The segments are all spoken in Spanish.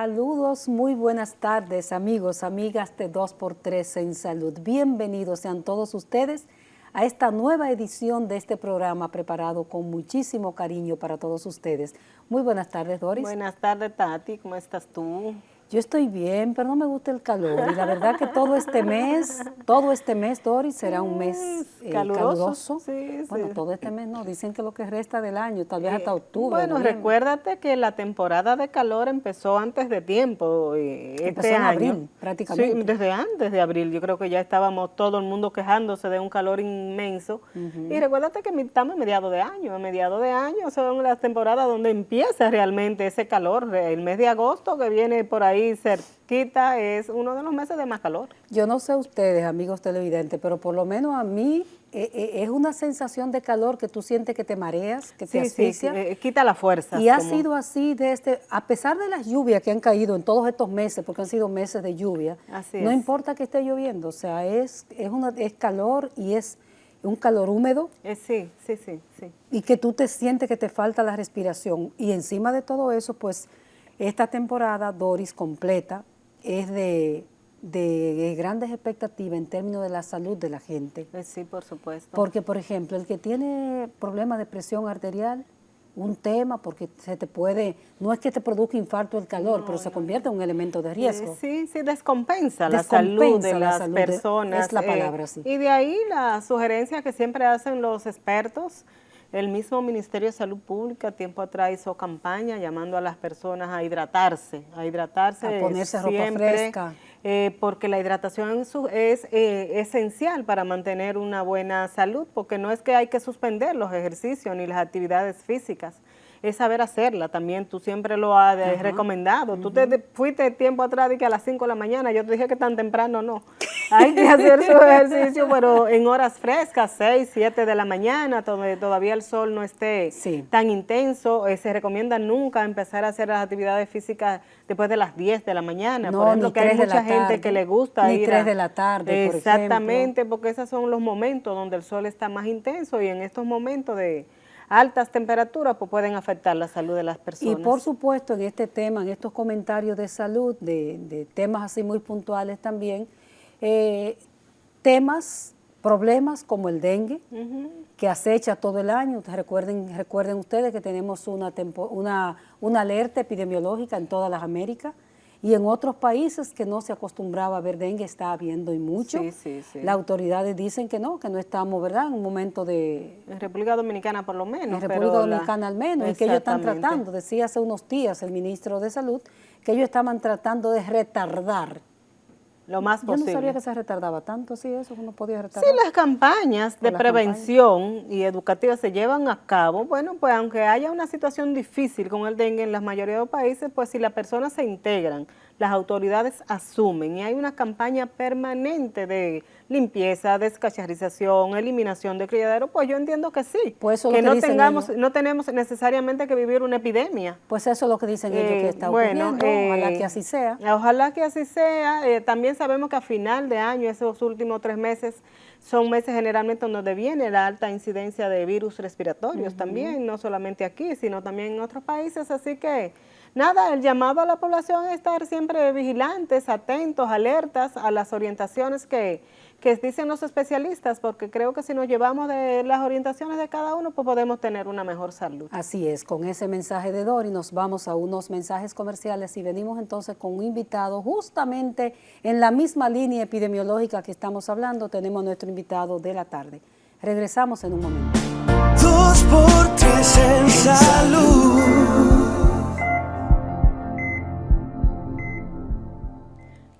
Saludos, muy buenas tardes amigos, amigas de 2x3 en Salud. Bienvenidos sean todos ustedes a esta nueva edición de este programa preparado con muchísimo cariño para todos ustedes. Muy buenas tardes, Doris. Buenas tardes, Tati, ¿cómo estás tú? Yo estoy bien, pero no me gusta el calor y la verdad que todo este mes, Doris, será un mes caluroso. Sí, bueno, sí. todo este mes no, dicen que lo que resta del año, tal vez hasta octubre. Bueno, noviembre. recuérdate que la temporada de calor empezó antes de tiempo. Empezó Este en año. abril, prácticamente. Sí, desde antes de abril. Yo creo que ya estábamos todo el mundo quejándose de un calor inmenso. Y recuérdate que estamos a mediados de año. A mediados de año son las temporadas donde empieza realmente ese calor. El mes de agosto que viene por ahí cerquita es uno de los meses de más calor. Yo no sé ustedes, amigos televidentes, pero por lo menos a mí es una sensación de calor que tú sientes que te mareas, que te asfixia. Sí, quita la fuerza. Y ha sido así a pesar de las lluvias que han caído en todos estos meses, porque han sido meses de lluvia, no importa que esté lloviendo, o sea, es calor y es un calor húmedo. Sí. Y que tú te sientes que te falta la respiración. Y encima de todo eso, pues, esta temporada, Doris, completa, es de grandes expectativas en términos de la salud de la gente. Sí, por supuesto. Porque, por ejemplo, el que tiene problemas de presión arterial, un tema, porque no es que te produzca infarto el calor, pero se convierte en un elemento de riesgo. Sí, descompensa la salud de las personas. Es la palabra, sí. Y de ahí la sugerencia que siempre hacen los expertos. El mismo Ministerio de Salud Pública tiempo atrás hizo campaña llamando a las personas a hidratarse. A ponerse ropa fresca. Porque la hidratación es esencial para mantener una buena salud, porque no es que hay que suspender los ejercicios ni las actividades físicas, es saber hacerla también. Tú siempre lo has recomendado. Tú te fuiste tiempo atrás y que a las 5 de la mañana, yo te dije que tan temprano no. Hay que hacer su ejercicio, pero en horas frescas, 6, 7 de la mañana, donde todavía el sol no esté tan intenso. Se recomienda nunca empezar a hacer las actividades físicas después de las 10 de la mañana. No, por ejemplo, que hay mucha gente tarde, que le gusta ni ir 3 de la tarde, por exactamente, ejemplo. porque esos son los momentos donde el sol está más intenso y en estos momentos de altas temperaturas pues pueden afectar la salud de las personas. Y por supuesto en este tema, en estos comentarios de salud, de temas así muy puntuales también, problemas como el dengue, que acecha todo el año. Recuerden ustedes que tenemos una alerta epidemiológica en todas las Américas, y en otros países que no se acostumbraba a ver dengue está habiendo y mucho. Sí. Las autoridades dicen que no estamos, ¿verdad?, en un momento de... En República Dominicana por lo menos. En República Dominicana al menos, y que ellos están tratando, decía hace unos días el ministro de Salud, que ellos estaban tratando de retardar lo más posible. Yo no sabía que se retardaba tanto, sí, eso uno podía retardar. Sí, las campañas de prevención y educativas se llevan a cabo. Bueno, pues aunque haya una situación difícil con el dengue en la mayoría de los países, pues si las personas se integran, las autoridades asumen y hay una campaña permanente de limpieza, descacharrización, eliminación de criaderos, pues yo entiendo que sí, pues eso que no tenemos necesariamente que vivir una epidemia. Pues eso es lo que dicen ellos que está ocurriendo, ojalá que así sea. Ojalá que así sea. También sabemos que a final de año, esos últimos 3 meses, son meses generalmente donde viene la alta incidencia de virus respiratorios también, no solamente aquí, sino también en otros países, así que nada, el llamado a la población es estar siempre vigilantes, atentos, alertas a las orientaciones que dicen los especialistas, porque creo que si nos llevamos de las orientaciones de cada uno, pues podemos tener una mejor salud. Así es, con ese mensaje de Dori nos vamos a unos mensajes comerciales y venimos entonces con un invitado justamente en la misma línea epidemiológica que estamos hablando. Tenemos a nuestro invitado de la tarde. Regresamos en un momento. 2x3 en salud.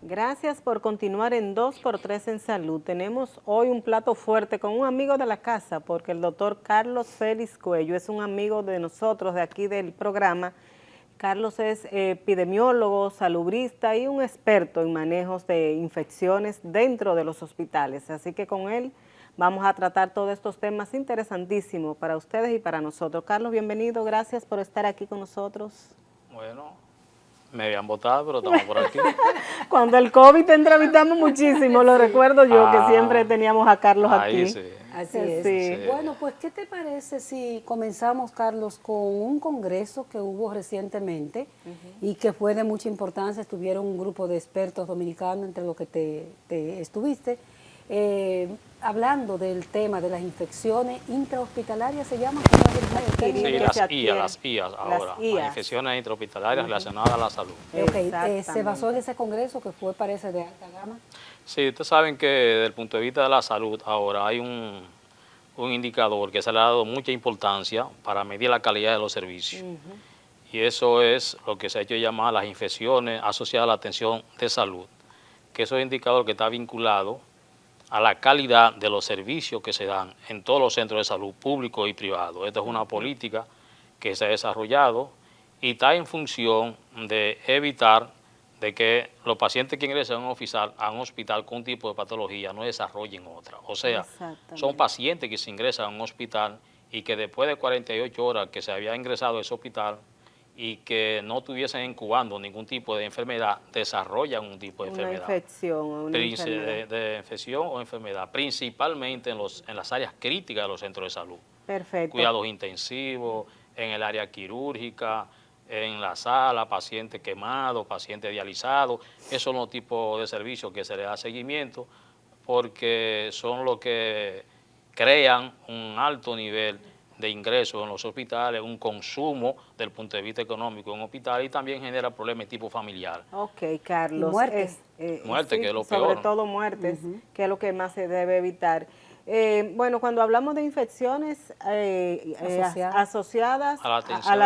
Gracias por continuar en 2x3 en Salud. Tenemos hoy un plato fuerte con un amigo de la casa, porque el doctor Carlos Félix Cuello es un amigo de nosotros, de aquí del programa. Carlos es epidemiólogo, salubrista y un experto en manejos de infecciones dentro de los hospitales. Así que con él vamos a tratar todos estos temas interesantísimos para ustedes y para nosotros. Carlos, bienvenido. Gracias por estar aquí con nosotros. Bueno, Me habían votado, pero estamos por aquí. Cuando el COVID te entrevistamos muchísimo, lo recuerdo yo, que siempre teníamos a Carlos Ahí aquí. sí. Así es. Sí. Bueno, pues, ¿qué te parece si comenzamos, Carlos, con un congreso que hubo recientemente y que fue de mucha importancia? Estuvieron un grupo de expertos dominicanos, entre los que te estuviste, hablando del tema de las infecciones intrahospitalarias, ¿se llama? ¿Cómo es el término? Sí, que las se adquiere. las IAS ahora, las IAS. infecciones intrahospitalarias relacionadas a la salud. Ok, se Exactamente. basó en ese congreso que fue, parece, de alta gama. Sí, ustedes saben que desde el punto de vista de la salud ahora hay un indicador que se le ha dado mucha importancia para medir la calidad de los servicios. Y eso es lo que se ha hecho llamar las infecciones asociadas a la atención de salud, que eso es un indicador que está vinculado a la calidad de los servicios que se dan en todos los centros de salud públicos y privados. Esta es una política que se ha desarrollado y está en función de evitar de que los pacientes que ingresan a un hospital con un tipo de patología no desarrollen otra. O sea, Exactamente. son pacientes que se ingresan a un hospital y que después de 48 horas que se había ingresado a ese hospital y que no estuviesen incubando ningún tipo de enfermedad, desarrollan un tipo de Una enfermedad. infección o una enfermedad. De infección o enfermedad, principalmente en las áreas críticas de los centros de salud. Perfecto. Cuidados intensivos, en el área quirúrgica, en la sala, pacientes quemados, pacientes dializados. Esos son los tipos de servicios que se le da seguimiento porque son los que crean un alto nivel de ingresos en los hospitales, un consumo del punto de vista económico en un hospital y también genera problemas de tipo familiar. Ok, Carlos. Y muertes. Muerte, que es lo sobre peor. todo muertes, que es lo que más se debe evitar. Bueno, cuando hablamos de infecciones asociadas a la a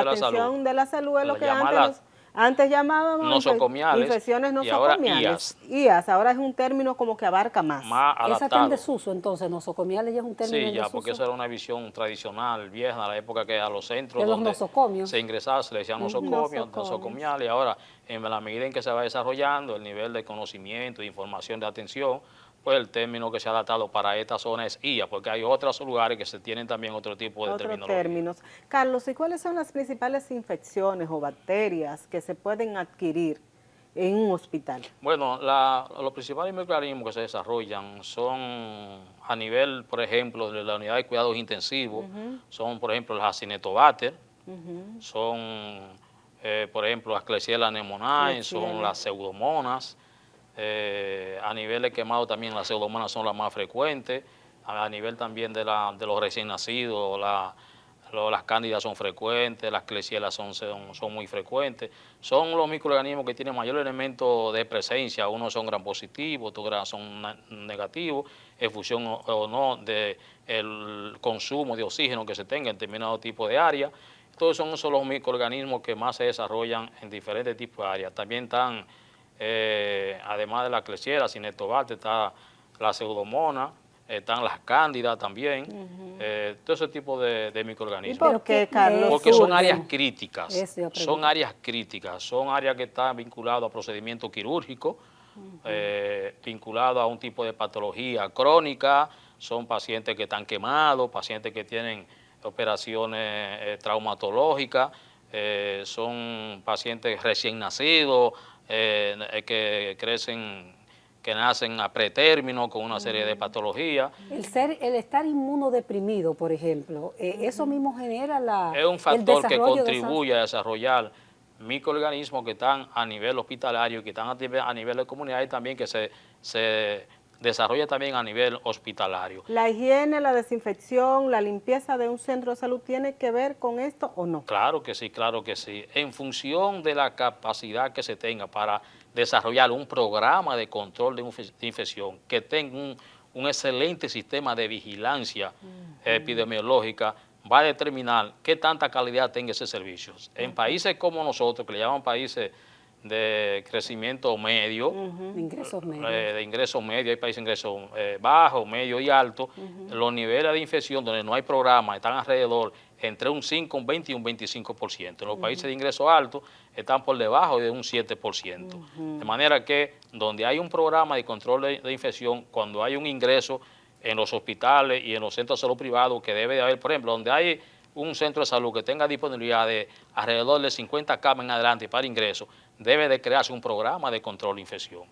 atención de la salud, es lo Las que llamadas antes llamábamos nosocomiales infecciones y ahora nosocomiales. IAS, ahora es un término como que abarca más. más Esa está en adaptado. desuso, entonces, nosocomiales ya es un término Sí, en ya, desuso. porque eso era una visión tradicional, vieja, en la época que a los centros De los donde nosocomios. se ingresaba se le decían nosocomios, nosocomiales, y ahora, en la medida en que se va desarrollando el nivel de conocimiento, de información, de atención, pues el término que se ha adaptado para esta zona es IA, porque hay otros lugares que se tienen también otro tipo de Otros terminología. términos. Carlos, ¿y cuáles son las principales infecciones o bacterias que se pueden adquirir en un hospital? Bueno, los principales microorganismos que se desarrollan son a nivel, por ejemplo, de la unidad de cuidados intensivos, son, por ejemplo, las Acinetobacter, son, por ejemplo, las Klebsiella pneumoniae, son las pseudomonas. A nivel de quemado también las pseudomonas son las más frecuentes, a nivel también de los recién nacidos, las cándidas son frecuentes, las Klebsiella son muy frecuentes. Son los microorganismos que tienen mayor elemento de presencia, unos son gram positivos, otros son negativos, en función o no del consumo de oxígeno que se tenga en determinado tipo de área. Entonces son esos los microorganismos que más se desarrollan en diferentes tipos de áreas. También están, además de la Klebsiella, Acinetobacter, está la pseudomonas, están las cándidas también, todo ese tipo de microorganismos. ¿Y por qué, Carlos? Porque son áreas críticas, son áreas que están vinculadas a procedimientos quirúrgicos, vinculados a un tipo de patología crónica, son pacientes que están quemados, pacientes que tienen operaciones traumatológicas, son pacientes recién nacidos, que nacen a pretérmino con una serie de patologías. El estar inmunodeprimido, por ejemplo, eso mismo genera es un factor que contribuye a desarrollar microorganismos que están a nivel hospitalario, que están a nivel de comunidad y también que se desarrolla también a nivel hospitalario. ¿La higiene, la desinfección, la limpieza de un centro de salud tiene que ver con esto o no? Claro que sí, claro que sí. En función de la capacidad que se tenga para desarrollar un programa de control de infección que tenga un excelente sistema de vigilancia epidemiológica, va a determinar qué tanta calidad tenga ese servicio. En países como nosotros, que le llaman países de crecimiento medio, de ingresos medios, hay países de ingresos bajos, medio y alto, los niveles de infección donde no hay programa están alrededor entre un 5, un 20 y un 25%. En los países de ingresos altos están por debajo de un 7%. De manera que donde hay un programa de control de infección, cuando hay un ingreso en los hospitales y en los centros de salud privados, que debe de haber, por ejemplo, donde hay un centro de salud que tenga disponibilidad de alrededor de 50 camas en adelante para ingreso, debe de crearse un programa de control de infección.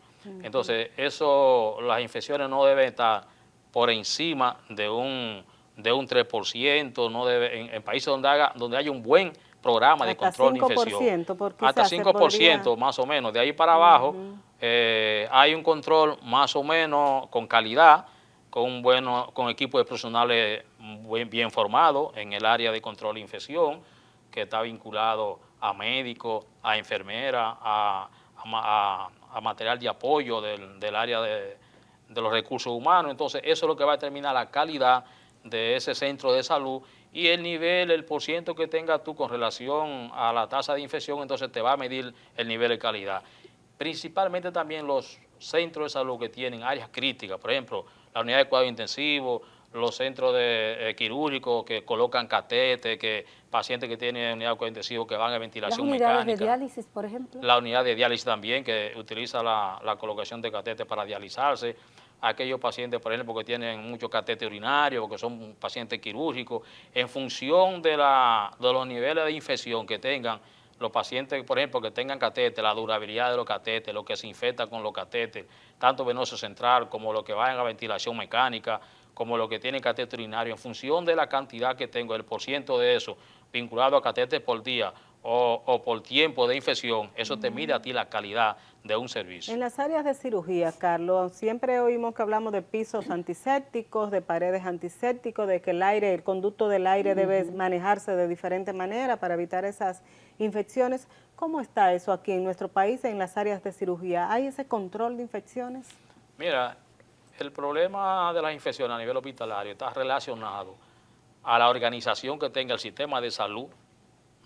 Entonces, las infecciones no deben estar por encima de un 3%, no debe, en países donde haya un buen programa de control de infección. Hasta 5% más o menos. De ahí para abajo hay un control más o menos con calidad, con equipos de profesionales bien formados en el área de control de infección, que está vinculado a médicos, a enfermeras, a material de apoyo del área de los recursos humanos. Entonces, eso es lo que va a determinar la calidad de ese centro de salud y el nivel, el porciento que tengas tú con relación a la tasa de infección, entonces te va a medir el nivel de calidad. Principalmente también los centros de salud que tienen áreas críticas, por ejemplo, la unidad de cuidado intensivo, los centros quirúrgicos que colocan catéter, que pacientes que tienen unidad de cuidado intensivo que van a ventilación mecánica. ¿Las unidades de diálisis, por ejemplo? La unidad de diálisis también, que utiliza la colocación de catéter para dializarse. Aquellos pacientes, por ejemplo, que tienen mucho catéter urinario, porque son pacientes quirúrgicos, en función de los niveles de infección que tengan, los pacientes, por ejemplo, que tengan catéter, la durabilidad de los catéteres, lo que se infecta con los catéteres, tanto venoso central como los que vayan a ventilación mecánica, como los que tienen catéter urinario, en función de la cantidad que tengo, el porciento de eso, vinculado a catéter por día o por tiempo de infección, eso te mide a ti la calidad de un servicio. En las áreas de cirugía, Carlos, siempre oímos que hablamos de pisos antisépticos, de paredes antisépticos, de que el conducto del aire debe manejarse de diferente manera para evitar esas infecciones. ¿Cómo está eso aquí en nuestro país, en las áreas de cirugía? ¿Hay ese control de infecciones? Mira, el problema de las infecciones a nivel hospitalario está relacionado a la organización que tenga el sistema de salud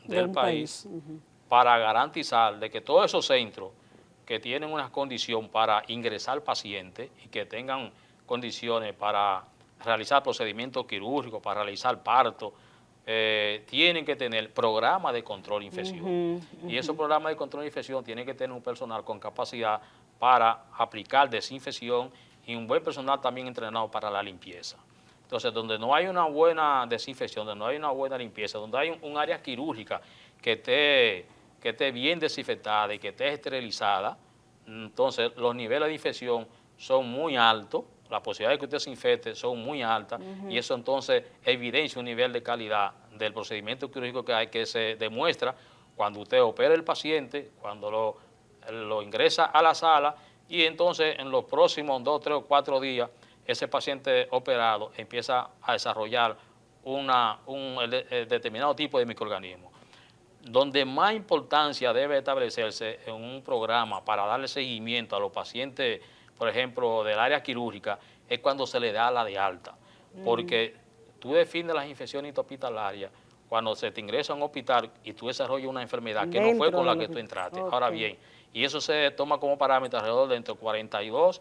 del país para garantizar de que todos esos centros que tienen una condición para ingresar pacientes y que tengan condiciones para realizar procedimientos quirúrgicos, para realizar partos, tienen que tener programas de control de infección. Y esos programas de control de infección tienen que tener un personal con capacidad para aplicar desinfección y un buen personal también entrenado para la limpieza. Entonces, donde no hay una buena desinfección, donde no hay una buena limpieza, donde hay un área quirúrgica que esté bien desinfectada y que esté esterilizada, entonces los niveles de infección son muy altos, las posibilidades de que usted se infecte son muy altas y eso entonces evidencia un nivel de calidad del procedimiento quirúrgico que hay, que se demuestra cuando usted opera el paciente, cuando lo ingresa a la sala y entonces en los próximos 2, 3 o 4 días ese paciente operado empieza a desarrollar un determinado tipo de microorganismo. Donde más importancia debe establecerse en un programa para darle seguimiento a los pacientes, por ejemplo, del área quirúrgica, es cuando se le da la de alta. Porque tú defines las infecciones hospitalarias cuando se te ingresa a un hospital y tú desarrollas una enfermedad que no fue con la que tú entraste. Ahora bien, y eso se toma como parámetro alrededor de entre 48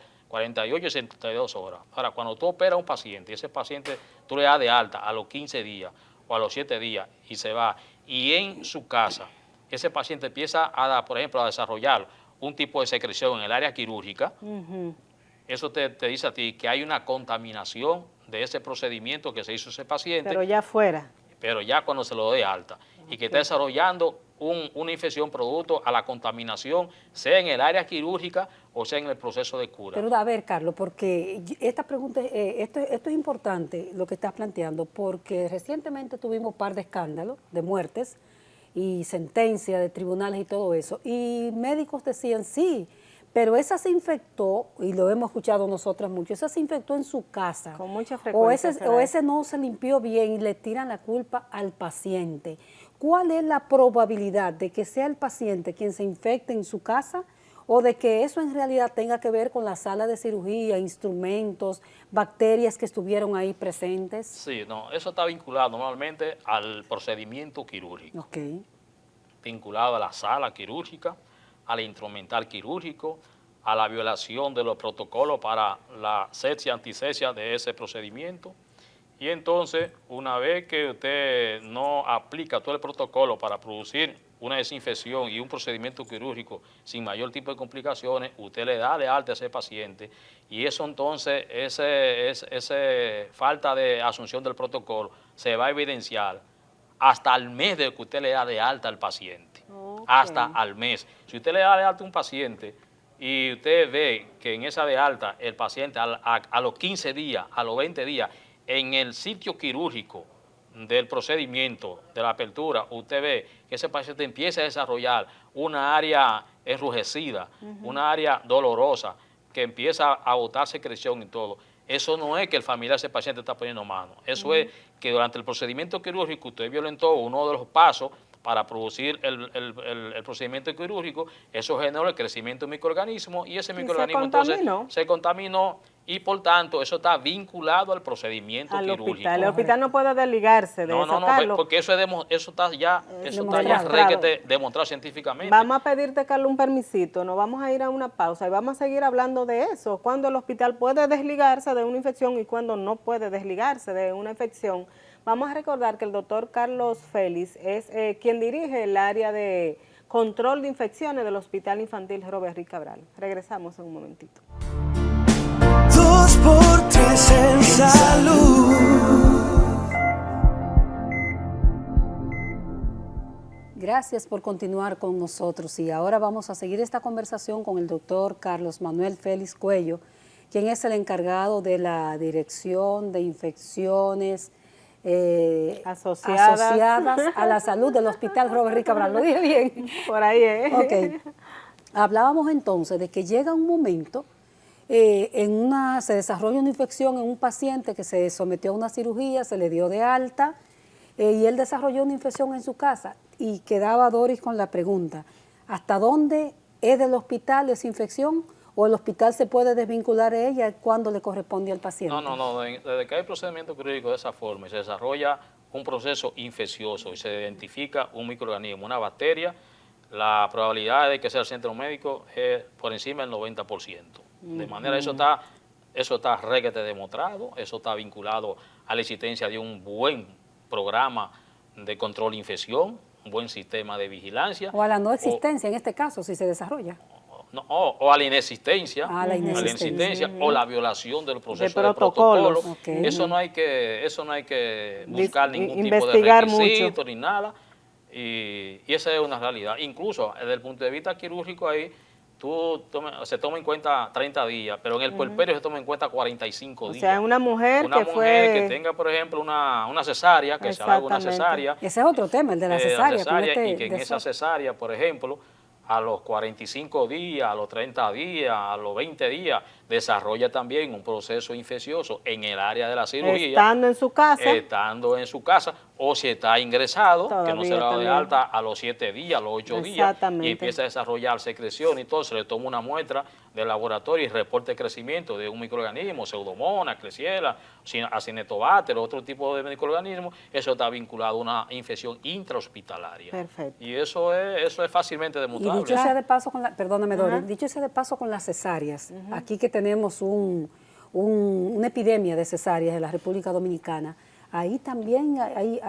y 72 horas. Ahora, cuando tú operas a un paciente, ese paciente tú le das de alta a los 15 días o a los 7 días y se va, y en su casa ese paciente empieza por ejemplo, a desarrollar un tipo de secreción en el área quirúrgica, eso te dice a ti que hay una contaminación de ese procedimiento que se hizo ese paciente. Pero ya fuera. Pero ya cuando se lo dé alta y que está desarrollando una infección producto a la contaminación, sea en el área quirúrgica o sea en el proceso de cura. Pero a ver, Carlos, porque esta pregunta, esto es importante lo que estás planteando, porque recientemente tuvimos un par de escándalos de muertes y sentencias de tribunales y todo eso, y médicos decían sí, pero esa se infectó, y lo hemos escuchado nosotras mucho, esa se infectó en su casa. Con mucha frecuencia. O ese no se limpió bien y le tiran la culpa al paciente. ¿Cuál es la probabilidad de que sea el paciente quien se infecte en su casa o de que eso en realidad tenga que ver con la sala de cirugía, instrumentos, bacterias que estuvieron ahí presentes? Sí, no, eso está vinculado normalmente al procedimiento quirúrgico. Okay. Vinculado a la sala quirúrgica, al instrumental quirúrgico, a la violación de los protocolos para la sepsia, antisepsia de ese procedimiento. Y entonces, una vez que usted no aplica todo el protocolo para producir una desinfección y un procedimiento quirúrgico sin mayor tipo de complicaciones, usted le da de alta a ese paciente y eso entonces, esa falta de asunción del protocolo se va a evidenciar hasta el mes de que usted le da de alta al paciente. hasta al mes. Si usted le da de alta a un paciente y usted ve que en esa de alta el paciente a los 15 días, a los 20 días, en el sitio quirúrgico del procedimiento, de la apertura, usted ve que ese paciente empieza a desarrollar una área enrujecida, una área dolorosa, que empieza a botar secreción y todo. Eso no es que el familiar de ese paciente está poniendo mano. Eso es que durante el procedimiento quirúrgico usted violentó uno de los pasos para producir el procedimiento quirúrgico. Eso generó el crecimiento de microorganismos y ese microorganismo entonces se contaminó y por tanto eso está vinculado al procedimiento quirúrgico. El hospital no puede desligarse de eso, Carlos. Porque eso está ya demostrado científicamente. Vamos a pedirte, Carlos, un permisito, nos vamos a ir a una pausa y vamos a seguir hablando de eso, cuando el hospital puede desligarse de una infección y cuando no puede desligarse de una infección. Vamos a recordar que el doctor Carlos Félix es quien dirige el área de control de infecciones del Hospital Infantil Robert Rick Cabral. Regresamos en un momentito. 2x3 en salud. Gracias por continuar con nosotros y ahora vamos a seguir esta conversación con el doctor Carlos Manuel Félix Cuello, quien es el encargado de la Dirección de Infecciones asociadas a la salud del Hospital Robert Rick Cabral. ¿Lo dije bien? Por ahí, Ok. Hablábamos entonces de que llega un momento, se desarrolla una infección en un paciente que se sometió a una cirugía, se le dio de alta y él desarrolló una infección en su casa y quedaba Doris con la pregunta, ¿hasta dónde es del hospital esa infección? ¿O el hospital se puede desvincular de ella cuando le corresponde al paciente? No. Desde que hay procedimiento quirúrgico de esa forma y se desarrolla un proceso infeccioso y se identifica un microorganismo, una bacteria, la probabilidad de que sea el centro médico es por encima del 90%. De manera, eso está requete demostrado, eso está vinculado a la existencia de un buen programa de control de infección, un buen sistema de vigilancia. O a la no existencia en este caso, si se desarrolla. No, o a la inexistencia, o la violación del proceso de protocolo. Okay. Eso no hay que buscar ningún tipo de requisito ni nada. Y esa es una realidad. Incluso desde el punto de vista quirúrgico ahí, se toma en cuenta 30 días, pero en el puerperio se toma en cuenta 45 días. O sea, una mujer que tenga, por ejemplo, una cesárea, que se haga una cesárea. Ese es otro tema, el de la cesárea. Y que en esa cesárea, por ejemplo, a los 45 días, a los 30 días, a los 20 días, desarrolla también un proceso infeccioso en el área de la cirugía. Estando en su casa. O si está ingresado, que no se le da de alta a los 7 días, a los 8 días, y empieza a desarrollar secreción y todo, se le toma una muestra del laboratorio y reporte de crecimiento de un microorganismo, Pseudomonas, Klebsiella, Acinetobacter, otro tipo de microorganismo, eso está vinculado a una infección intrahospitalaria. Perfecto. Y eso es fácilmente demostrable. Y dicho sea de paso con perdóname, Doris, dicho sea de paso con las cesáreas, aquí que tenemos una epidemia de cesáreas en la República Dominicana, ahí también hay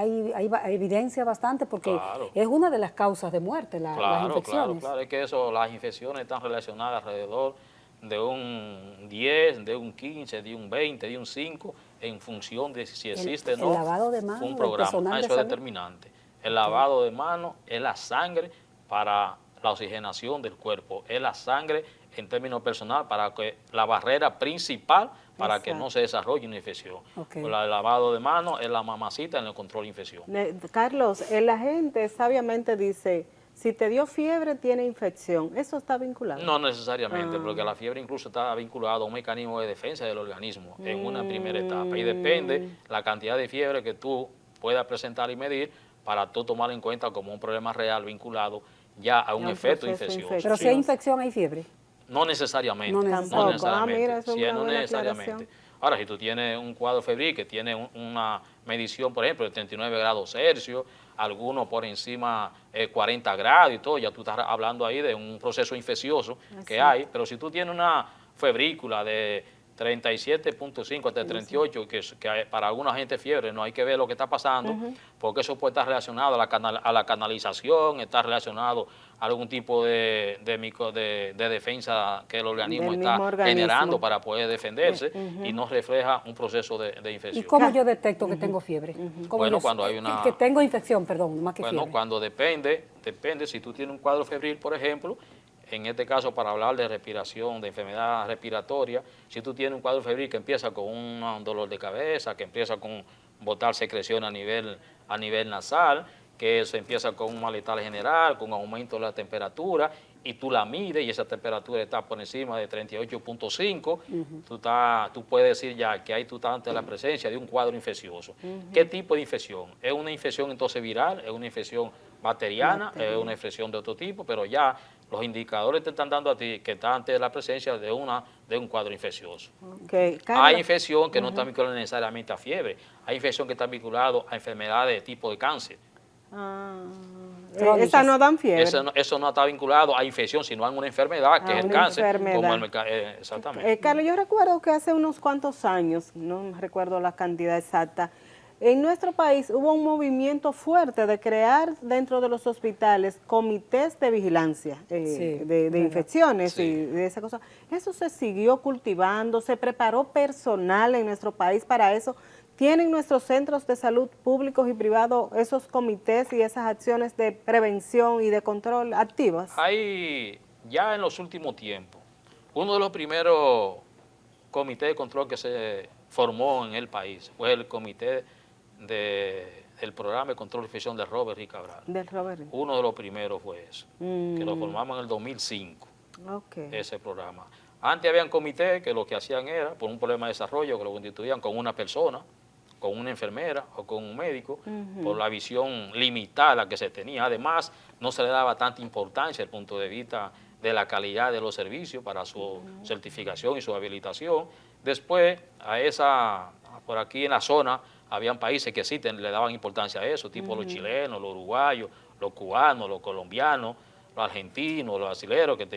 evidencia bastante porque es una de las causas de muerte, las infecciones. Claro, es que las infecciones están relacionadas alrededor de un 10, de un 15, de un 20, de un 5, en función de si existe o no el lavado de manos un programa. Eso es determinante. El lavado de manos es la sangre para la oxigenación del cuerpo, es la sangre en términos personal para que la barrera principal para que no se desarrolle una infección. El lavado de manos es la mamacita en el control de infección. Carlos, la gente sabiamente dice, si te dio fiebre, tiene infección. ¿Eso está vinculado? No necesariamente, porque la fiebre incluso está vinculada a un mecanismo de defensa del organismo en una primera etapa. Y depende la cantidad de fiebre que tú puedas presentar y medir para tú tomar en cuenta como un problema real vinculado ya a un efecto infeccioso. Pero si hay infección, ¿hay fiebre? No necesariamente. No necesariamente. Mira, no necesariamente. Ahora, si tú tienes un cuadro febril que tiene una medición, por ejemplo, de 39 grados Celsius, algunos por encima 40 grados y todo, ya tú estás hablando ahí de un proceso infeccioso que hay. Pero si tú tienes una febrícula de 37.5 hasta 38, que para alguna gente fiebre, no hay que ver lo que está pasando, porque eso puede estar relacionado a la canalización, está relacionado a algún tipo de defensa que el organismo Del está mismo organismo. generando para poder defenderse y no refleja un proceso de ¿Y infección. cómo yo detecto que tengo fiebre? ¿Cómo Bueno, yo cuando sé? hay una... Que tengo infección, perdón, más que Bueno, fiebre. cuando depende, si tú tienes un cuadro febril, por ejemplo, en este caso para hablar de respiración, de enfermedad respiratoria, si tú tienes un cuadro febril que empieza con un dolor de cabeza, que empieza con botar secreción a nivel nasal, que eso empieza con un malestar general, con aumento de la temperatura, y tú la mides y esa temperatura está por encima de 38.5, tú puedes decir ya que ahí tú estás ante la presencia de un cuadro infeccioso. ¿Qué tipo de infección? ¿Es una infección entonces viral? ¿Es una infección bacteriana? ¿Es una infección de otro tipo? Pero ya los indicadores te están dando a ti que estás ante la presencia de un cuadro infeccioso. Okay. Carla, Hay infección que no está vinculada necesariamente a fiebre, hay infección que está vinculada a enfermedades de tipo de cáncer. Esas no dan fiebre. Eso no está vinculado a infección, sino a una enfermedad, que es el una cáncer. enfermedad. Exactamente. Carlos, yo recuerdo que hace unos cuantos años, no recuerdo la cantidad exacta, en nuestro país hubo un movimiento fuerte de crear dentro de los hospitales comités de vigilancia de infecciones Sí. y de esa cosa. Eso se siguió cultivando, se preparó personal en nuestro país para eso. ¿Tienen nuestros centros de salud públicos y privados esos comités y esas acciones de prevención y de control activas? Hay, ya en los últimos tiempos, uno de los primeros comités de control que se formó en el país fue el comité del programa de control de infección de Robert Rick Cabral. Del Robert. Uno de los primeros fue eso, que lo formamos en el 2005, ese programa. Antes habían comités que lo que hacían era, por un problema de desarrollo, que lo constituían con una persona, con una enfermera o con un médico, por la visión limitada que se tenía. Además, no se le daba tanta importancia desde el punto de vista de la calidad de los servicios para su certificación y su habilitación. Después, por aquí en la zona, habían países que sí le daban importancia a eso, tipo los chilenos, los uruguayos, los cubanos, los colombianos, los argentinos, los brasileños, que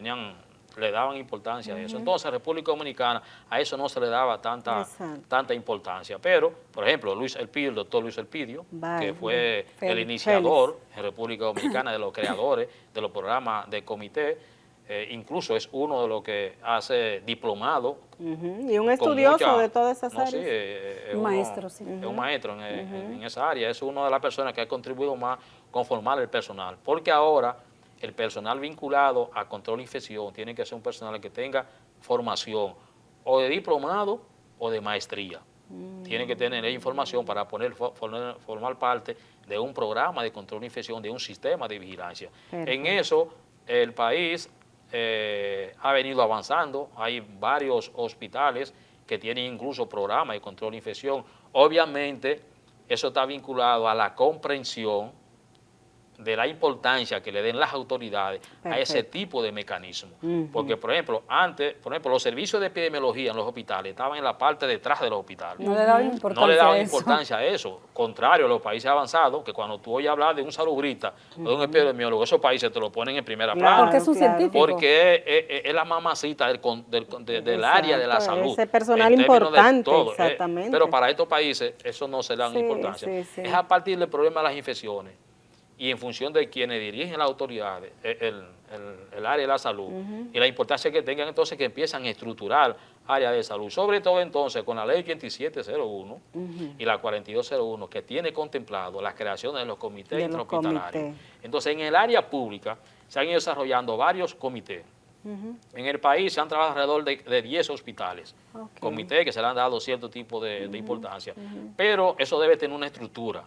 le daban importancia a eso. Entonces, República Dominicana, a eso no se le daba tanta importancia. Pero, por ejemplo, el doctor Luis Elpidio, que fue el iniciador en República Dominicana de los creadores de los programas de comité, incluso es uno de los que hace diplomado. Y un estudioso de todas esas áreas. Sí, es un maestro, sí. Es un maestro en esa área, es una de las personas que ha contribuido más con formar el personal, porque ahora el personal vinculado a control de infección tiene que ser un personal que tenga formación o de diplomado o de maestría. Tiene que tener información para formar parte de un programa de control de infección, de un sistema de vigilancia. Perfecto. En eso el país ha venido avanzando. Hay varios hospitales que tienen incluso programas de control de infección. Obviamente, eso está vinculado a la comprensión de la importancia que le den las autoridades a ese tipo de mecanismo. Porque, por ejemplo, los servicios de epidemiología en los hospitales estaban en la parte de detrás de los hospitales. No le daban importancia, no le daban importancia a eso. Contrario a los países avanzados, que cuando tú oyes hablar de un salubrista o de un epidemiólogo, esos países te lo ponen en primera plana. Porque es un científico. Porque es la mamacita del área de la salud. Ese personal en términos de importante, todo, exactamente. pero para estos países eso no se le dan Sí, importancia. sí. Es a partir del problema de las infecciones y en función de quienes dirigen las autoridades, el área de la salud, y la importancia que tengan entonces que empiezan a estructurar áreas de salud, sobre todo entonces con la ley 8701 y la 4201, que tiene contemplado la creación de los comités intrahospitalarios. Entonces, en el área pública se han ido desarrollando varios comités. En el país se han trabajado alrededor de 10 hospitales, comités que se le han dado cierto tipo de importancia, pero eso debe tener una estructura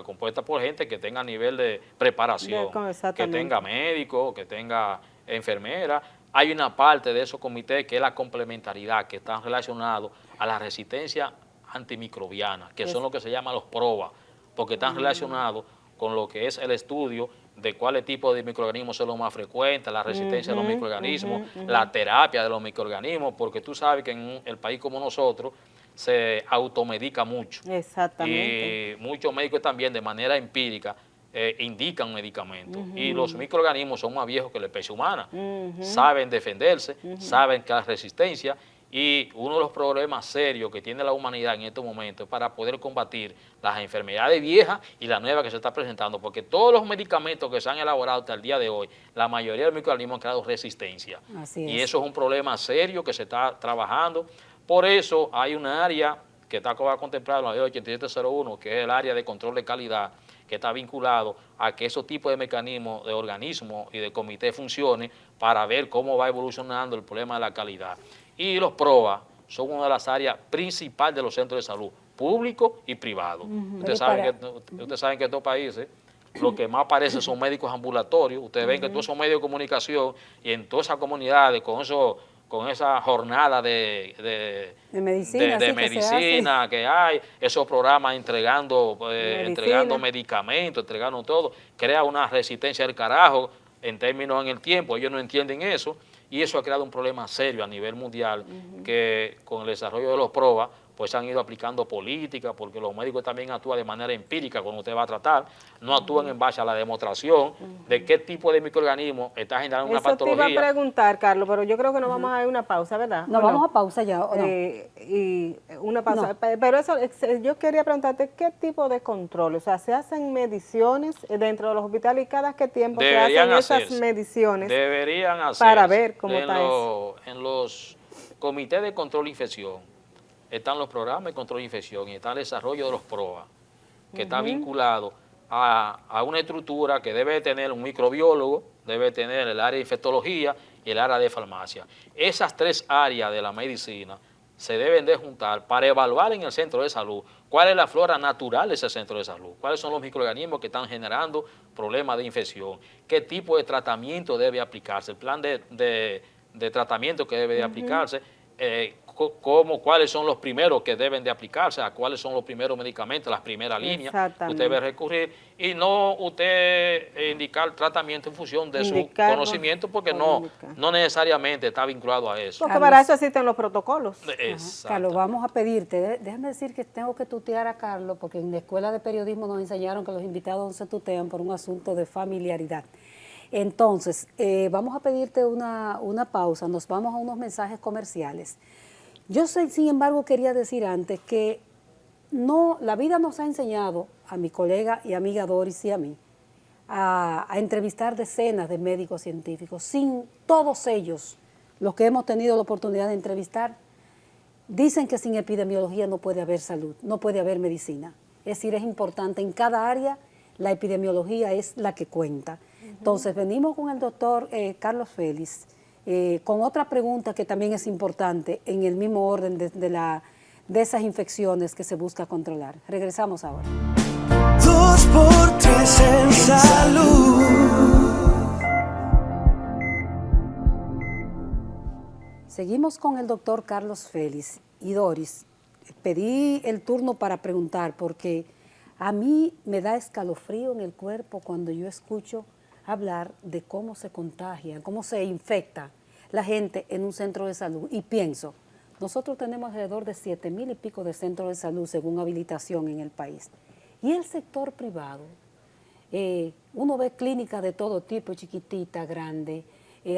compuesta por gente que tenga nivel de preparación, que tenga médico, que tenga enfermera. Hay una parte de esos comités que es la complementariedad, que están relacionados a la resistencia antimicrobiana, que son lo que se llama los PROBA, porque están relacionados con lo que es el estudio de cuáles tipos de microorganismos son los más frecuentes, la resistencia de los microorganismos, la terapia de los microorganismos, porque tú sabes que en el país como nosotros se automedica mucho. Exactamente. Y muchos médicos también de manera empírica indican medicamentos. Y los microorganismos son más viejos que la especie humana. Saben defenderse, saben que hay resistencia Y uno de los problemas serios que tiene la humanidad en estos momentos es para poder combatir las enfermedades viejas y las nuevas que se están presentando, porque todos los medicamentos que se han elaborado hasta el día de hoy, la mayoría de los microorganismos han creado resistencia. Así Y es. eso es un problema serio que se está trabajando. Por eso hay una área que está contemplada en la ley 8701, que es el área de control de calidad, que está vinculado a que esos tipos de mecanismos, de organismos y de comités funcionen para ver cómo va evolucionando el problema de la calidad. Y los PROA son una de las áreas principales de los centros de salud, públicos y privados. Ustedes saben que estos países lo que más aparece son médicos ambulatorios. Ustedes ven que todos esos medios de comunicación y en todas esas comunidades con esa jornada de medicina, sí, medicina que hay, esos programas entregando medicamentos, entregando todo, crea una resistencia del carajo en términos en el tiempo. Ellos no entienden eso y eso ha creado un problema serio a nivel mundial que con el desarrollo de los PROA pues han ido aplicando políticas, porque los médicos también actúan de manera empírica cuando usted va a tratar, no actúan en base a la demostración de qué tipo de microorganismo está generando una patología. Eso te iba a preguntar, Carlos, pero yo creo que nos vamos a ir una pausa, ¿verdad? No, vamos a pausa ya, ¿o no? Y una pausa. No. Pero eso, yo quería preguntarte, ¿qué tipo de control? O sea, ¿se hacen mediciones dentro de los hospitales y cada qué tiempo se hacen esas mediciones? Deberían hacerse. Para ver cómo está eso. En los comités de control de infección, están los programas de control de infección y está el desarrollo de los PROA, que está vinculado a una estructura que debe tener un microbiólogo, debe tener el área de infectología y el área de farmacia. Esas tres áreas de la medicina se deben de juntar para evaluar en el centro de salud cuál es la flora natural de ese centro de salud, cuáles son los microorganismos que están generando problemas de infección, qué tipo de tratamiento debe aplicarse, el plan de tratamiento que debe de aplicarse, cuáles son los primeros que deben de aplicarse, a cuáles son los primeros medicamentos, las primeras líneas que usted debe recurrir y no usted indicar tratamiento en función de su conocimiento porque no necesariamente está vinculado a eso. Porque para eso existen los protocolos. Carlos, vamos a pedirte, déjame decir que tengo que tutear a Carlos porque en la escuela de periodismo nos enseñaron que los invitados no se tutean por un asunto de familiaridad. Entonces, vamos a pedirte una pausa, nos vamos a unos mensajes comerciales. Yo sin embargo, quería decir antes que la vida nos ha enseñado, a mi colega y amiga Doris y a mí, a entrevistar decenas de médicos científicos. Sin todos ellos, los que hemos tenido la oportunidad de entrevistar, dicen que sin epidemiología no puede haber salud, no puede haber medicina. Es decir, es importante, en cada área la epidemiología es la que cuenta. Entonces, venimos con el doctor Carlos Félix, con otra pregunta que también es importante en el mismo orden de esas infecciones que se busca controlar. Regresamos ahora. 2 por 3 en salud. Seguimos con el doctor Carlos Félix y Doris. Pedí el turno para preguntar porque a mí me da escalofrío en el cuerpo cuando yo escucho hablar de cómo se contagia, cómo se infecta la gente en un centro de salud. Y pienso, nosotros tenemos alrededor de 7,000 y pico de centros de salud según habilitación en el país. Y el sector privado, uno ve clínicas de todo tipo, chiquititas, grandes,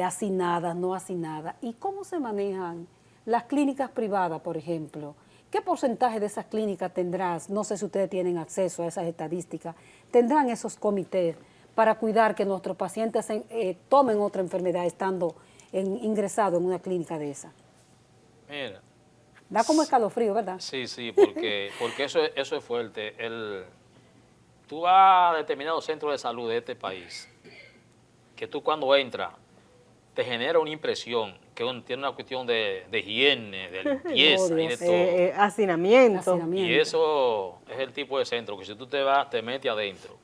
hacinadas, no hacinadas. ¿Y cómo se manejan las clínicas privadas, por ejemplo? ¿Qué porcentaje de esas clínicas tendrás? No sé si ustedes tienen acceso a esas estadísticas. ¿Tendrán esos comités para cuidar que nuestros pacientes tomen otra enfermedad estando ingresados en una clínica de esa? Mira. Da como escalofrío, ¿verdad? Sí, porque eso es fuerte. Tú vas a determinados centros de salud de este país, que tú cuando entras, te genera una impresión que tiene una cuestión de higiene, de limpieza y de todo. Hacinamiento. Y eso es el tipo de centro que si tú te vas, te metes adentro.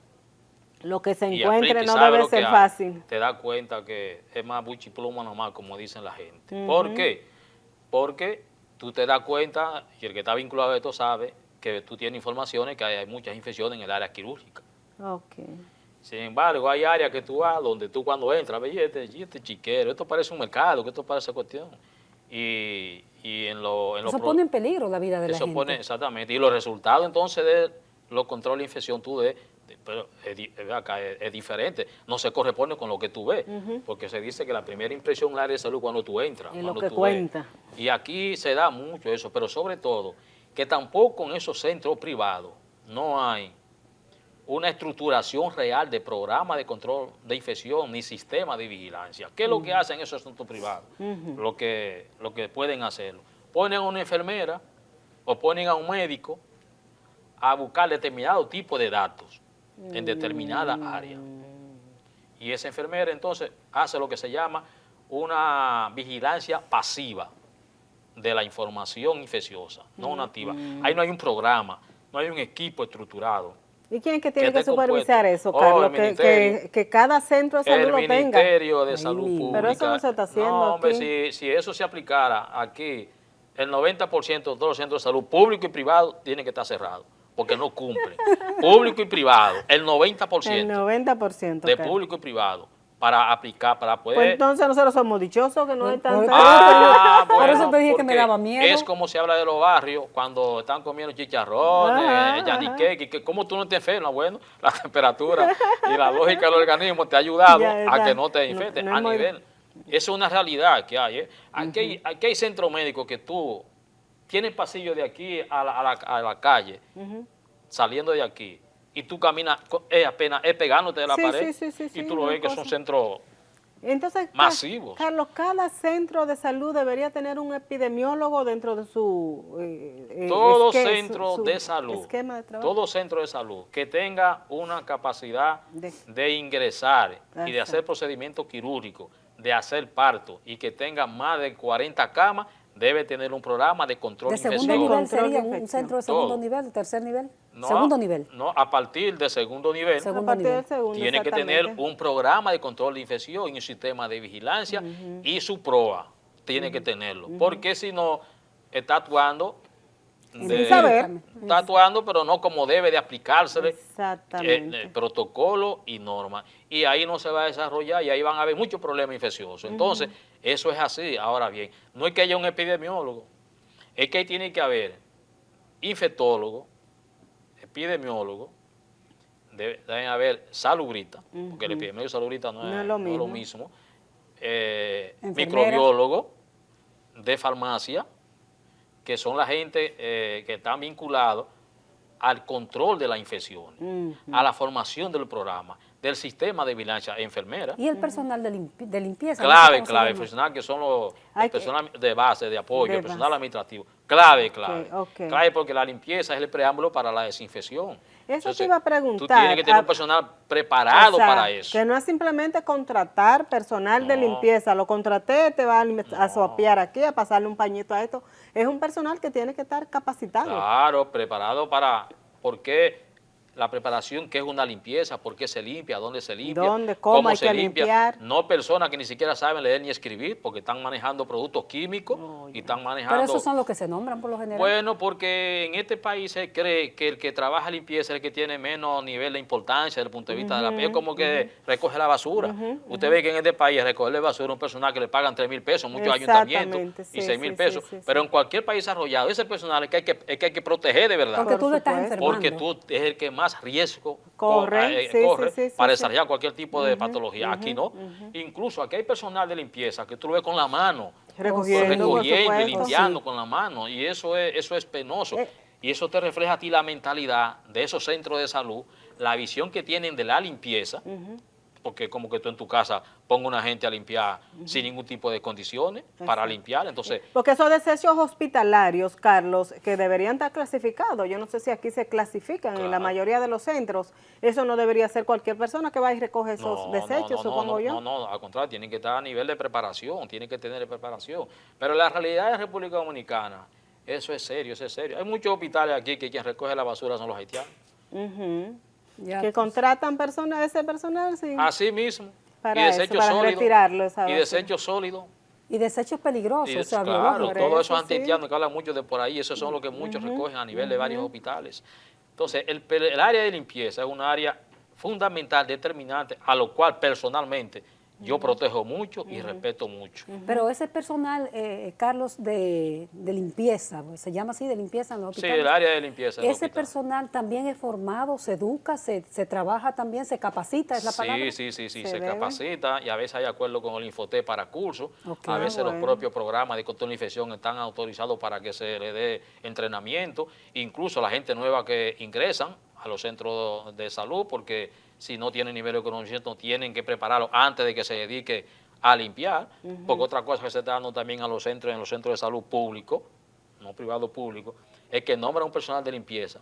Lo que se Y encuentre aplica y no sabe debe lo que ser hay. fácil. Te das cuenta que es más buchipluma nomás, como dicen la gente. ¿Por qué? Porque tú te das cuenta, y el que está vinculado a esto sabe, que tú tienes informaciones que hay muchas infecciones en el área quirúrgica. Sin embargo, hay áreas que tú vas donde tú cuando entras, ves, este chiquero, esto parece un mercado, que esto parece cuestión. Y eso pone en peligro la vida de la gente. Exactamente. Y los resultados entonces de los controles de infección, tú pero es diferente, no se corresponde con lo que tú ves, porque se dice que la primera impresión en el área de salud cuando tú entras. Es cuando lo que tú cuenta. ves. Y aquí se da mucho eso, pero sobre todo que tampoco en esos centros privados no hay una estructuración real de programa de control de infección ni sistema de vigilancia. ¿Qué es lo que hacen esos centros privados? Lo que pueden hacerlo. Ponen a una enfermera o ponen a un médico a buscar determinado tipo de datos en determinada área. Y esa enfermera entonces hace lo que se llama una vigilancia pasiva de la información infecciosa, no una activa. Ahí no hay un programa, no hay un equipo estructurado. ¿Y quién es que tiene esté que supervisar compuesto. eso, Carlos? El ministerio. Que cada centro de salud El lo tenga. Ministerio de Ahí Salud mismo. Pública. Pero eso no se está haciendo No, hombre, aquí. si eso se aplicara aquí, el 90% de todos los centros de salud, público y privado, tienen que estar cerrados, porque no cumplen. Público y privado, el 90%, El 90%. de Carlos. público y privado, para aplicar, para poder... Pues entonces nosotros somos dichosos que no hay tanta... Por eso te dije que me porque daba miedo. Es como se habla de los barrios cuando están comiendo chicharrones, Ajá, yaniqueque, que como tú no te enfermas, bueno, la temperatura y la lógica del organismo te ha ayudado Ya, a ¿verdad? que no te infectes No a es muy- nivel. Eso es una realidad que hay. Aquí hay centros médicos que tú tienes pasillo de aquí a la calle, saliendo de aquí, y tú caminas, apenas pegándote de la Sí, pared, sí, y tú lo una ves que son cosa. centros Entonces, masivos. Carlos, cada centro de salud debería tener un epidemiólogo dentro de su todo esque- centro su de salud, esquema de trabajo. todo centro de salud que tenga una capacidad De- de ingresar y de Exacto. hacer procedimientos quirúrgicos, de hacer parto y que tenga más de 40 camas, debe tener un programa de control De de segundo infección. nivel Control de sería un infección. centro de segundo Todo. nivel, de tercer nivel. No, Segundo nivel. No, a partir de segundo nivel, Segundo A partir nivel. del segundo, tiene que tener exactamente. un programa de control de infección y un sistema de vigilancia y su proa tiene que tenerlo, porque si no está actuando Sin saber. está actuando, pero no como debe de aplicársele Exactamente. el protocolo y normas. Y ahí no se va a desarrollar y ahí van a haber muchos problemas infecciosos. Entonces, eso es así. Ahora bien, no es que haya un epidemiólogo, es que ahí tiene que haber infectólogo, epidemiólogo, deben haber salubrita, porque el epidemiólogo y salubrita no es lo mismo, Enfermera. microbiólogo de farmacia, que son la gente que están vinculados al control de la infección, a la formación del programa, del sistema de vigilancia, enfermera. Y el personal de limpieza. no sé Clave, cómo se clave, llama. personal que son los Hay que- personal de base, de apoyo, de el personal base. administrativo. Clave, clave. ok. Clave porque la limpieza es el preámbulo para la desinfección. Eso te iba a preguntar. Tú tienes que tener un personal preparado O sea, para eso. Que no es simplemente contratar personal de No. limpieza. Lo contraté, te va a sopear aquí, a pasarle un pañito a esto. Es un personal que tiene que estar capacitado. Claro, preparado para... ¿Por qué la preparación? ¿Qué es una limpieza? ¿Por qué se limpia? ¿Dónde se limpia? ¿Dónde? ¿Cómo hay se que limpia? limpiar? No personas que ni siquiera saben leer ni escribir porque están manejando productos químicos y están manejando... Pero esos son los que se nombran por lo general. Bueno, porque en este país se cree que el que trabaja limpieza es el que tiene menos nivel de importancia desde el punto de vista de la... Es como que recoge la basura. Usted ve que en este país recogerle basura a un personal que le pagan 3,000 pesos, muchos ayuntamientos, Exactamente, y sí, 6,000 sí, pesos. sí, sí, Pero sí. en cualquier país desarrollado, ese personal es que hay que proteger de verdad. Porque Por tú lo estás supuesto. enfermando. Porque tú es el que más riesgo Corre, sí, corre sí, sí, para sí, desarrollar cualquier tipo de patología. Aquí no. Incluso aquí hay personal de limpieza que tú lo ves con la mano, Recogiendo, por recogiendo y supuesto. limpiando con la mano. Y eso es penoso. Y eso te refleja a ti la mentalidad de esos centros de salud, la visión que tienen de la limpieza, porque como que tú en tu casa pongas una gente a limpiar sin ningún tipo de condiciones para limpiar. Entonces, Porque esos desechos hospitalarios, Carlos, que deberían estar clasificados, yo no sé si aquí se clasifican en la Claro. mayoría de los centros, eso no debería ser cualquier persona que va y recoge esos desechos, supongo yo. No, al contrario, tienen que estar a nivel de preparación, tienen que tener preparación. Pero la realidad de República Dominicana, eso es serio, eso es serio. Hay muchos hospitales aquí que quien recoge la basura son los haitianos. Ujú. Ya, Que contratan personas, ese personal, sí. Así mismo. Para y eso, desechos para sólidos. retirarlo, esa Y basura. desechos sólidos. Y desechos peligrosos, Y o sea, claro, biológicos. Por todos eso, esos sí. antihaitianos que hablan mucho de por ahí, esos son los que muchos recogen a nivel de varios hospitales. Entonces, el área de limpieza es un área fundamental, determinante, a lo cual personalmente Yo protejo mucho y respeto mucho. Pero ese personal, Carlos, de limpieza, pues, se llama así, de limpieza en los Sí, hospitales. el área de limpieza del Ese hospital. personal también es formado, se educa, se trabaja también, se capacita, es la palabra. Sí, se debe. capacita y a veces hay acuerdo con el Infoté para cursos. Ok. A veces los bueno. propios programas de control de infección están autorizados para que se le dé entrenamiento. Incluso la gente nueva que ingresan a los centros de salud, porque si no tienen nivel de conocimiento, tienen que prepararlo antes de que se dedique a limpiar, porque otra cosa que se está dando también en los centros de salud públicos, no privados públicos, es que nombran un personal de limpieza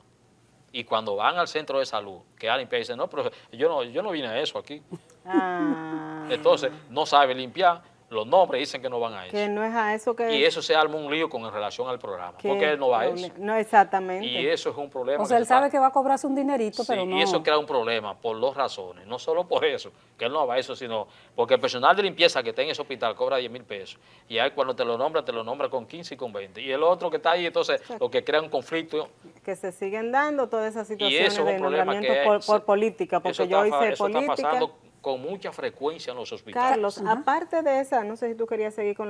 y cuando van al centro de salud, que a limpiar, dicen, no, pero yo no vine a eso aquí. Ah, Entonces, no sabe limpiar, los nombres dicen que no van a eso. que no es a eso que... Y eso se arma un lío en relación al programa, porque él no va a eso. No, exactamente. Y eso es un problema. O sea, que él se está- sabe que va a cobrarse un dinerito, Sí, pero no. y eso crea un problema por dos razones, no solo por eso, que él no va a eso, sino porque el personal de limpieza que está en ese hospital cobra 10,000 pesos, y ahí cuando te lo nombra con 15 y con 20, y el otro que está ahí, entonces, lo que crea un conflicto, Que se siguen dando todas esas situaciones eso es un de problema nombramiento que por política, porque eso yo está, hice eso está política. pasando con mucha frecuencia en los hospitales. Carlos, aparte de esa, no sé si tú querías seguir con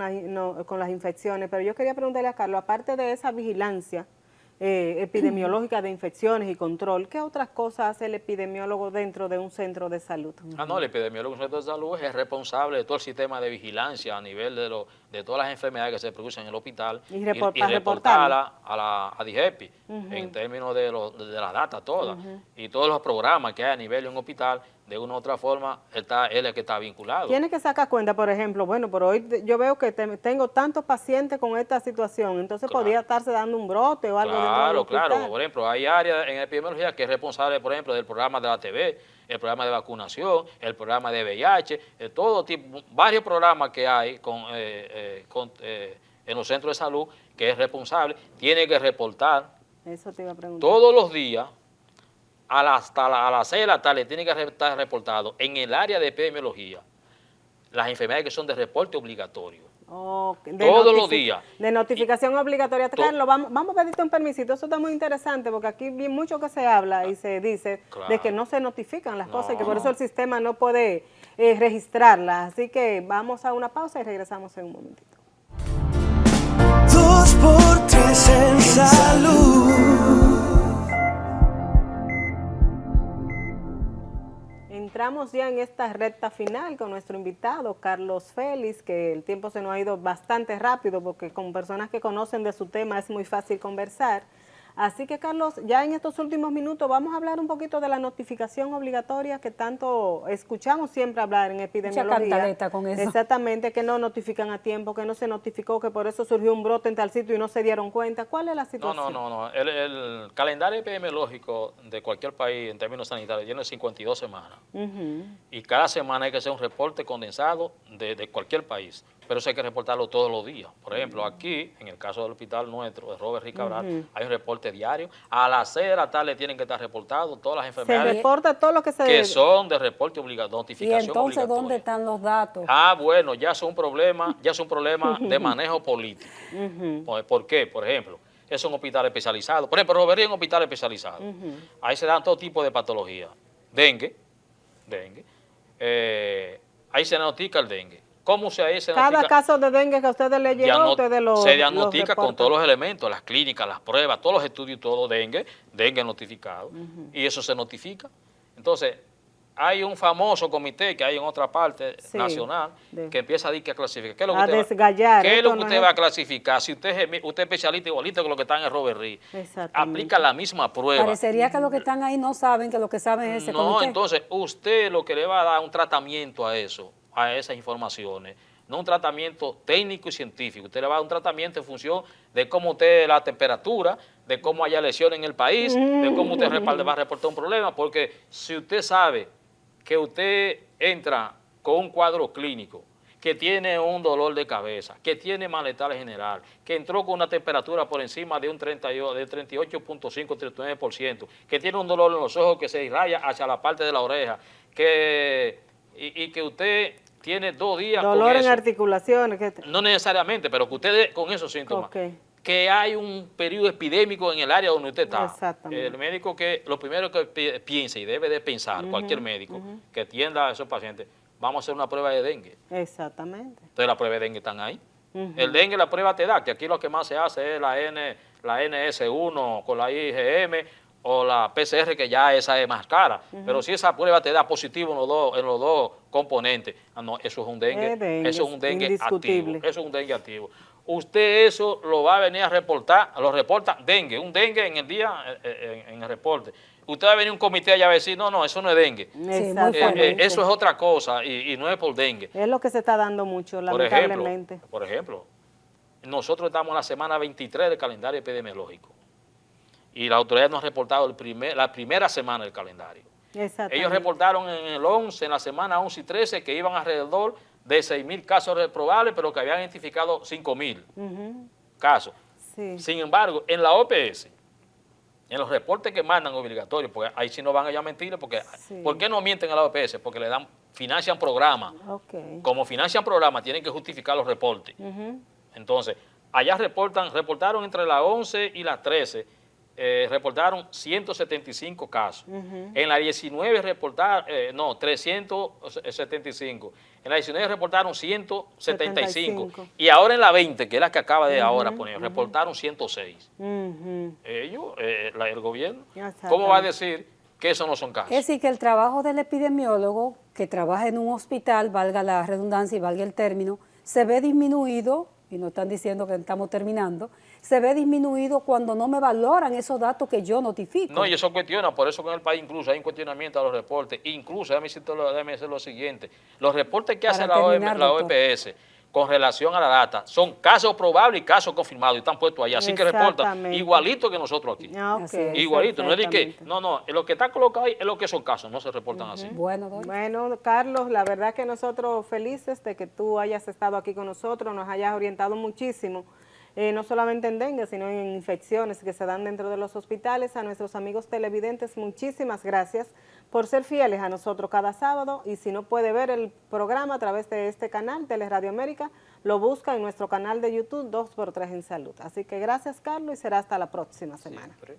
con las infecciones, pero yo quería preguntarle a Carlos, aparte de esa vigilancia epidemiológica de infecciones y control, ¿qué otras cosas hace el epidemiólogo dentro de un centro de salud? No, el epidemiólogo en el centro de salud es el responsable de todo el sistema de vigilancia a nivel de todas las enfermedades que se producen en el hospital Y reportarla reportarla. a DIGEPI en términos de la data toda y todos los programas que hay a nivel de un hospital, de una u otra forma, él es el que está vinculado. Tiene que sacar cuenta, por ejemplo, bueno, por hoy yo veo que tengo tantos pacientes con esta situación, entonces Claro. podría estarse dando un brote o algo dentro del Claro, hospital. claro. Por ejemplo, hay áreas en epidemiología que es responsable, por ejemplo, del programa de la TV, el programa de vacunación, el programa de VIH, todo tipo, varios programas que hay en los centros de salud que es responsable, tiene que reportar Eso te iba a preguntar. todos los días hasta las 6 de la tarde, tiene que estar reportado en el área de epidemiología las enfermedades que son de reporte obligatorio. Todos los días. De notificación obligatoria. Carlos, vamos a pedirte un permisito. Eso está muy interesante porque aquí vi mucho que se habla y se dice Claro. de que no se notifican las cosas y que por No. eso el sistema no puede registrarlas. Así que vamos a una pausa y regresamos en un momentito. 2 por 3 en salud. Entramos ya en esta recta final con nuestro invitado, Carlos Félix, que el tiempo se nos ha ido bastante rápido porque con personas que conocen de su tema es muy fácil conversar. Así que, Carlos, ya en estos últimos minutos vamos a hablar un poquito de la notificación obligatoria que tanto escuchamos siempre hablar en epidemiología. Mucha cantaleta con eso. Exactamente, que no notifican a tiempo, que no se notificó, que por eso surgió un brote en tal sitio y no se dieron cuenta. ¿Cuál es la situación? No. El calendario epidemiológico de cualquier país en términos sanitarios tiene 52 semanas. Y cada semana hay que hacer un reporte condensado de cualquier país. Pero eso hay que reportarlo todos los días. Por ejemplo, aquí, en el caso del hospital nuestro, de Robert Rick Cabral, hay un reporte diario. A las 6 de la tarde tienen que estar reportados todas las Se enfermedades reporta todo lo que se... que son de reporte obligatorio, Y notificación entonces, obligatoria. ¿dónde están los datos? Bueno, ya es un problema de manejo político. ¿Por qué? Por ejemplo, es un hospital especializado. Por ejemplo, Robert Rick es un hospital especializado. Ahí se dan todo tipo de patologías. Dengue. Ahí se notifica el dengue. ¿Cómo se notifica? Cada caso de dengue que a ustedes le llegó, ustedes lo se diagnostica con reportan. todos los elementos, las clínicas, las pruebas, todos los estudios y todo, dengue notificado. Y eso se notifica. Entonces, hay un famoso comité que hay en otra parte Sí, nacional que empieza a decir que clasifica. ¿Qué es lo que a usted desgallar, ¿Qué es lo esto que no usted es- va a clasificar? Si usted es especialista igualito que lo que están en Robert Reed, Exactamente. aplica la misma prueba. Parecería que los que están ahí no saben que lo que saben es ese No, comité. entonces usted lo que le va a dar un tratamiento a eso, a esas informaciones, no un tratamiento técnico y científico. Usted le va a dar un tratamiento en función de cómo usted la temperatura, de cómo haya lesiones en el país, de cómo usted va a reportar un problema, porque si usted sabe que usted entra con un cuadro clínico, que tiene un dolor de cabeza, que tiene malestar general, que entró con una temperatura por encima de un 38.5, 39%, que tiene un dolor en los ojos que se irradia hacia la parte de la oreja, y que usted tiene 2 días Dolor con en eso. articulaciones. No necesariamente, pero que usted con esos síntomas. Ok. Que hay un periodo epidémico en el área donde usted está. Exactamente. El médico lo primero que piensa y debe de pensar, cualquier médico que atienda a esos pacientes, vamos a hacer una prueba de dengue. Exactamente. Entonces la prueba de dengue están ahí. El dengue, la prueba te da, que aquí lo que más se hace es la NS1 con la IgM o la PCR, que ya esa es más cara. Pero si esa prueba te da positivo en los dos componentes, no, eso es un dengue, eso es un dengue indiscutible. activo. Eso es un dengue activo. Usted eso lo va a venir a reportar, lo reporta dengue, un dengue en el día, en el reporte. Usted va a venir un comité allá a decir, no, eso no es dengue. Exactamente. Eso es otra cosa y no es por dengue. Es lo que se está dando mucho, lamentablemente. Por ejemplo, nosotros estamos en la semana 23 del calendario epidemiológico y las autoridades nos han reportado la primera semana del calendario. Ellos reportaron en la semana 11 y 13 que iban alrededor de 6.000 casos reprobables, pero que habían identificado 5.000 casos. Sí. Sin embargo, en la OPS, en los reportes que mandan obligatorios, porque ahí sí no van a mentir, porque ¿por qué no mienten a la OPS? Porque le financian programas. Como financian programas, tienen que justificar los reportes. Entonces, allá reportaron entre las 11 y las 13, reportaron 175 casos. En la 19 reportaron, 375. En la 19 reportaron 175. Y ahora en la 20, que es la que acaba de ahora poner, reportaron 106. Ellos, el gobierno, ¿cómo va a decir que eso no son casos? Es decir, que el trabajo del epidemiólogo que trabaja en un hospital, valga la redundancia y valga el término, se ve disminuido, y no están diciendo que estamos terminando, se ve disminuido cuando no me valoran esos datos que yo notifico. No, y eso cuestiona, por eso que en el país incluso hay un cuestionamiento a los reportes. Incluso, déjame decir lo siguiente, los reportes que hace la OPS con relación a la data son casos probables y casos confirmados y están puestos ahí, así que reportan igualito que nosotros aquí. Igualito, no es de que, no, lo que está colocado ahí es lo que son casos, no se reportan así. Bueno, Carlos, la verdad que nosotros felices de que tú hayas estado aquí con nosotros, nos hayas orientado muchísimo. No solamente en dengue, sino en infecciones que se dan dentro de los hospitales. A nuestros amigos televidentes, muchísimas gracias por ser fieles a nosotros cada sábado, y si no puede ver el programa a través de este canal, Teleradio América, lo busca en nuestro canal de YouTube 2x3 en Salud. Así que gracias, Carlos, y será hasta la próxima semana. Siempre.